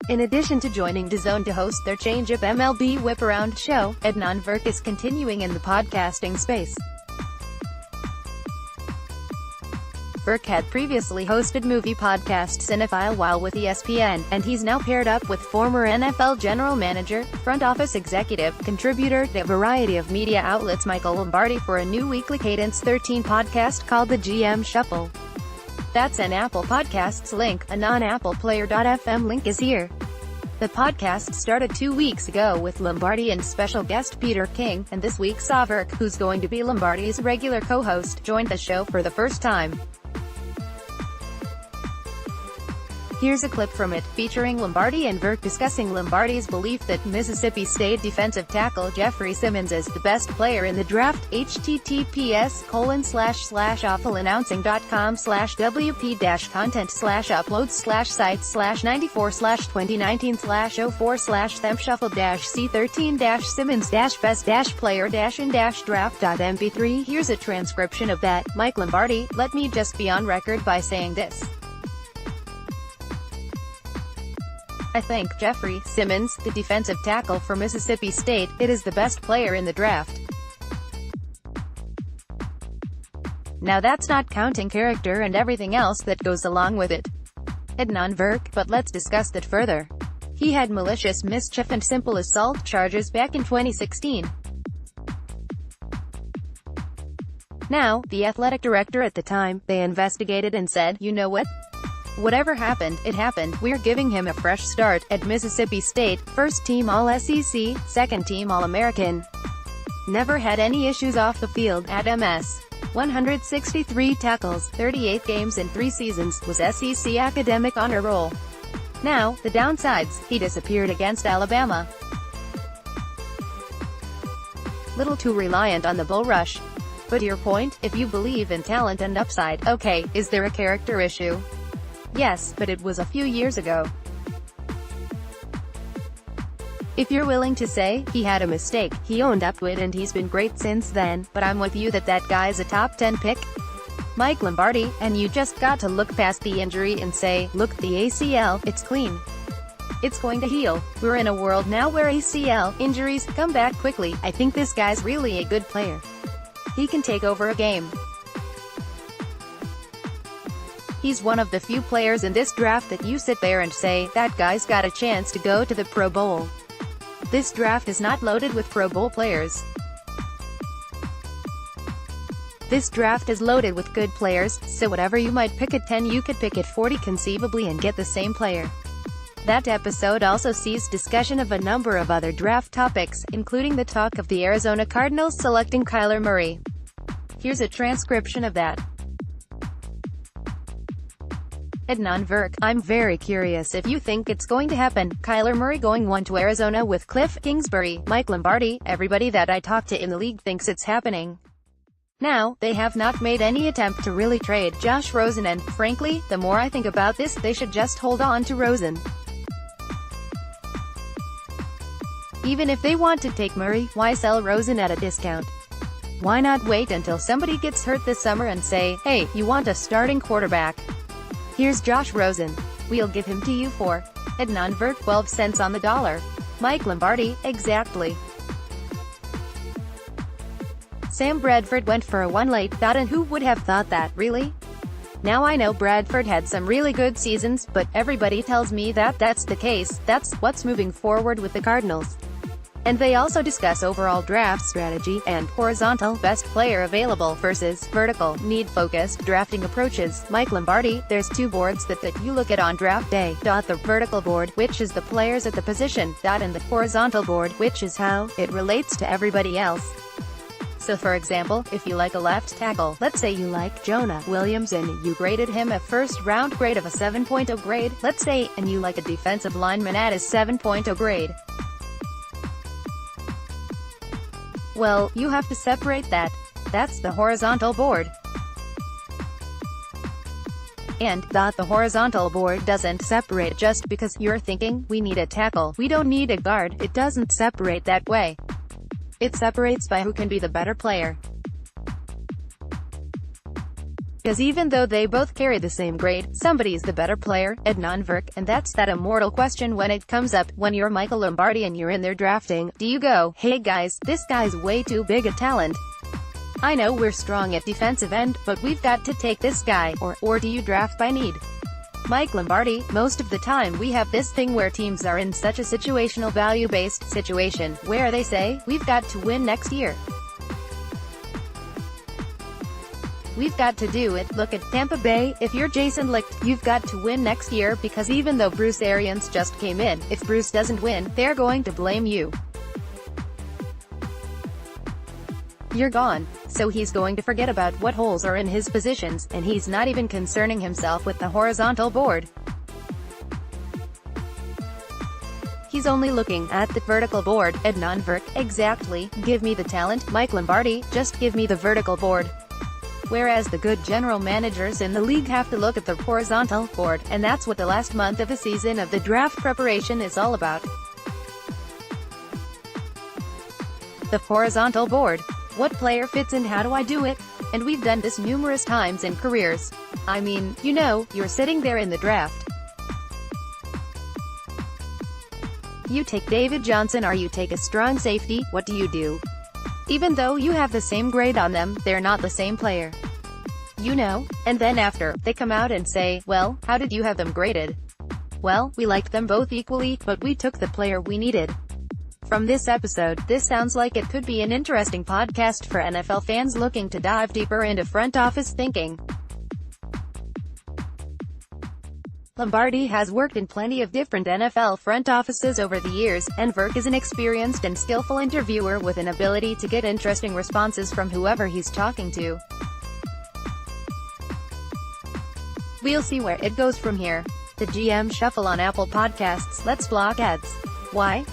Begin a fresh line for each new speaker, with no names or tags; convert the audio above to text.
In addition to joining DAZN to host their ChangeUp MLB whip-around show, Adnan Virk is continuing in the podcasting space. Virk had previously hosted movie podcast Cinephile while with ESPN, and he's now paired up with former NFL general manager, front office executive, contributor to a variety of media outlets Michael Lombardi for a new weekly Cadence 13 podcast called the GM Shuffle. That's an Apple Podcasts link. A non-Apple Player.fm link is here. The podcast started 2 weeks ago with Lombardi and special guest Peter King, and this week saw Virk, who's going to be Lombardi's regular co-host, join the show for the first time. Here's a clip from it, featuring Lombardi and Virk discussing Lombardi's belief that Mississippi State defensive tackle Jeffrey Simmons is the best player in the draft. https://uploads/site/94/them/C13-simmons-best-player-in-draft.mp3. Here's a transcription of that. Mike Lombardi, let me just be on record by saying this. I think Jeffrey Simmons, the defensive tackle for Mississippi State, is the best player in the draft. Now that's not counting character and everything else that goes along with it. Adnan Virk, but let's discuss that further. He had malicious mischief and simple assault charges back in 2016. Now, the athletic director at the time, they investigated and said, you know what? Whatever happened, it happened. We're giving him a fresh start at Mississippi State, first team All-SEC, second team All-American. Never had any issues off the field at MS. 163 tackles, 38 games in 3 seasons, was SEC academic honor roll. Now, the downsides, he disappeared against Alabama. Little too reliant on the bull rush. But to your point, if you believe in talent and upside, okay, is there a character issue? Yes, but it was a few years ago. If you're willing to say, he had a mistake, he owned up to it and he's been great since then, but I'm with you that guy's a top 10 pick. Mike Lombardi, and you just got to look past the injury and say, look, the ACL, it's clean. It's going to heal. We're in a world now where ACL injuries come back quickly. I think this guy's really a good player. He can take over a game. He's one of the few players in this draft that you sit there and say, that guy's got a chance to go to the Pro Bowl. This draft is not loaded with Pro Bowl players. This draft is loaded with good players, so whatever you might pick at 10 you could pick at 40 conceivably and get the same player. That episode also sees discussion of a number of other draft topics, including the talk of the Arizona Cardinals selecting Kyler Murray. Here's a transcription of that. Adnan Virk, I'm very curious if you think it's going to happen. Kyler Murray going 1 to Arizona with Cliff Kingsbury. Mike Lombardi, everybody that I talk to in the league thinks it's happening. Now, they have not made any attempt to really trade Josh Rosen, and, frankly, the more I think about this, they should just hold on to Rosen. Even if they want to take Murray, why sell Rosen at a discount? Why not wait until somebody gets hurt this summer and say, hey, you want a starting quarterback? Here's Josh Rosen. We'll give him to you for Adnan Virk 12 cents on the dollar. Mike Lombardi, exactly. Sam Bradford went for a 1 late, and who would have thought that, really? Now I know Bradford had some really good seasons, but everybody tells me that that's the case. That's what's moving forward with the Cardinals. And they also discuss overall draft strategy, and horizontal, best player available, versus vertical, need-focused drafting approaches. Mike Lombardi, there's 2 boards that you look at on draft day. The vertical board, which is the players at the position, and the horizontal board, which is how it relates to everybody else. So for example, if you like a left tackle, let's say you like Jonah Williams and you graded him a first-round grade of a 7.0 grade, let's say, and you like a defensive lineman at his 7.0 grade. Well, you have to separate that. That's the horizontal board. And, the horizontal board doesn't separate just because you're thinking, we need a tackle, we don't need a guard. It doesn't separate that way. It separates by who can be the better player. Because even though they both carry the same grade, somebody's the better player, Adnan Virk, and that's that immortal question when it comes up. When you're Michael Lombardi and you're in there drafting, do you go, hey guys, this guy's way too big a talent. I know we're strong at defensive end, but we've got to take this guy, or do you draft by need? Mike Lombardi, most of the time we have this thing where teams are in such a situational value-based situation, where they say, we've got to win next year. We've got to do it. Look at Tampa Bay. If you're Jason Licht, you've got to win next year, because even though Bruce Arians just came in, if Bruce doesn't win, they're going to blame you. You're gone. So he's going to forget about what holes are in his positions, and he's not even concerning himself with the horizontal board. He's only looking at the vertical board. Adnan Virk, exactly. Give me the talent, Mike Lombardi, just give me the vertical board. Whereas the good general managers in the league have to look at the horizontal board, and that's what the last month of the season of the draft preparation is all about. The horizontal board. What player fits and how do I do it? And we've done this numerous times in careers. I mean, you know, you're sitting there in the draft. You take David Johnson or you take a strong safety, what do? Even though you have the same grade on them, they're not the same player. You know? And then after, they come out and say, well, how did you have them graded? Well, we liked them both equally, but we took the player we needed. From this episode, this sounds like it could be an interesting podcast for NFL fans looking to dive deeper into front office thinking. Lombardi has worked in plenty of different NFL front offices over the years, and Virk is an experienced and skillful interviewer with an ability to get interesting responses from whoever he's talking to. We'll see where it goes from here. The GM Shuffle on Apple Podcasts. Let's block ads. Why?